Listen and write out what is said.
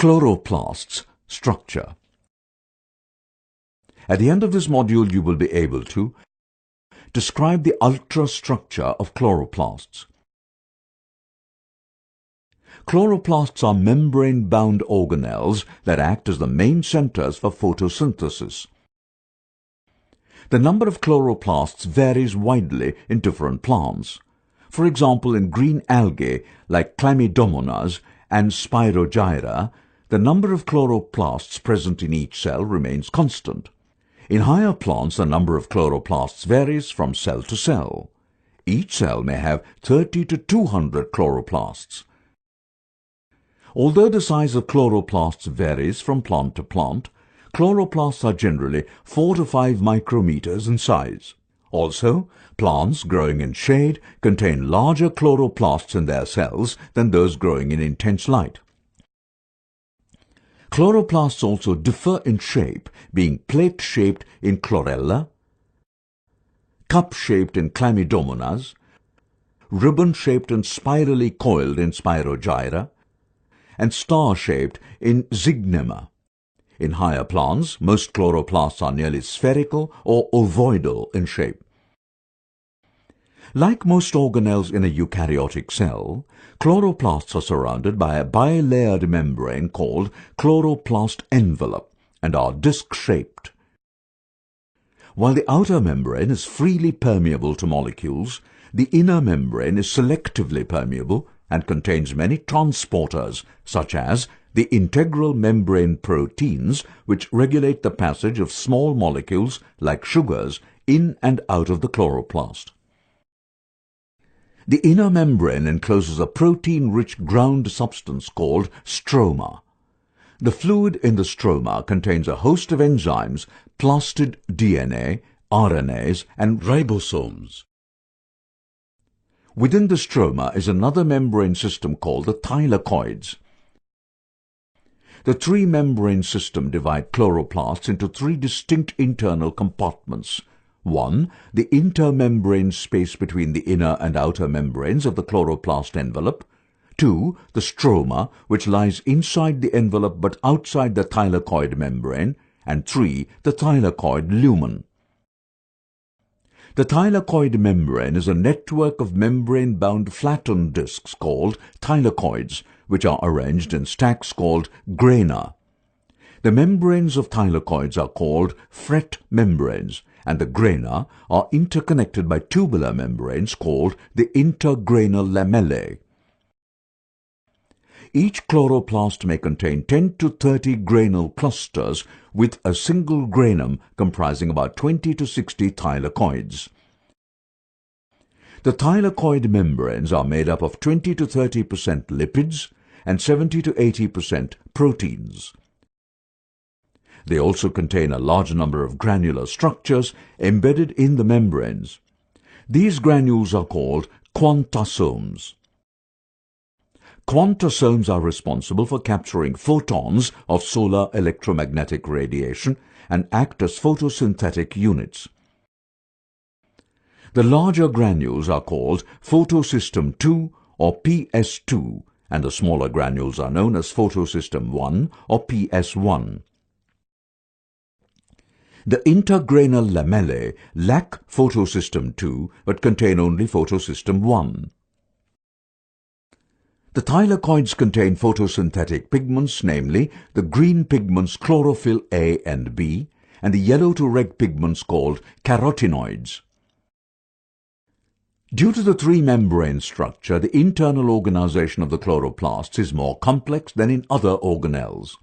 Chloroplasts structure. At the end of this module, you will be able to describe the ultrastructure of chloroplasts. Chloroplasts are membrane-bound organelles that act as the main centers for photosynthesis. The number of chloroplasts varies widely in different plants. For example, in green algae like Chlamydomonas and Spirogyra, the number of chloroplasts present in each cell remains constant. In higher plants, the number of chloroplasts varies from cell to cell. Each cell may have 30 to 200 chloroplasts. Although the size of chloroplasts varies from plant to plant, chloroplasts are generally 4 to 5 micrometers in size. Also, plants growing in shade contain larger chloroplasts in their cells than those growing in intense light. Chloroplasts also differ in shape, being plate-shaped in chlorella, cup-shaped in Chlamydomonas, ribbon-shaped and spirally coiled in Spirogyra, and star-shaped in Zygnema. In higher plants, most chloroplasts are nearly spherical or ovoidal in shape. Like most organelles in a eukaryotic cell, chloroplasts are surrounded by a bilayered membrane called chloroplast envelope and are disc-shaped. While the outer membrane is freely permeable to molecules, the inner membrane is selectively permeable and contains many transporters, such as the integral membrane proteins, which regulate the passage of small molecules like sugars in and out of the chloroplast. The inner membrane encloses a protein-rich ground substance called stroma. The fluid in the stroma contains a host of enzymes, plastid DNA, RNAs, and ribosomes. Within the stroma is another membrane system called the thylakoids. The three-membrane system divides chloroplasts into three distinct internal compartments. 1. The intermembrane space between the inner and outer membranes of the chloroplast envelope. 2. The stroma, which lies inside the envelope but outside the thylakoid membrane. And 3. The thylakoid lumen. The thylakoid membrane is a network of membrane-bound flattened discs called thylakoids, which are arranged in stacks called grana. The membranes of thylakoids are called fret membranes, and the grana are interconnected by tubular membranes called the intergranal lamellae. Each chloroplast may contain 10 to 30 granule clusters with a single granum comprising about 20 to 60 thylakoids. The thylakoid membranes are made up of 20 to 30% lipids and 70 to 80% proteins. They also contain a large number of granular structures embedded in the membranes. These granules are called quantasomes. Quantasomes are responsible for capturing photons of solar electromagnetic radiation and act as photosynthetic units. The larger granules are called photosystem II or PS2, and the smaller granules are known as photosystem I or PS1. The intergranal lamellae lack photosystem II but contain only photosystem I. The thylakoids contain photosynthetic pigments, namely the green pigments chlorophyll A and B, and the yellow to red pigments called carotenoids. Due to the three-membrane structure, the internal organization of the chloroplasts is more complex than in other organelles.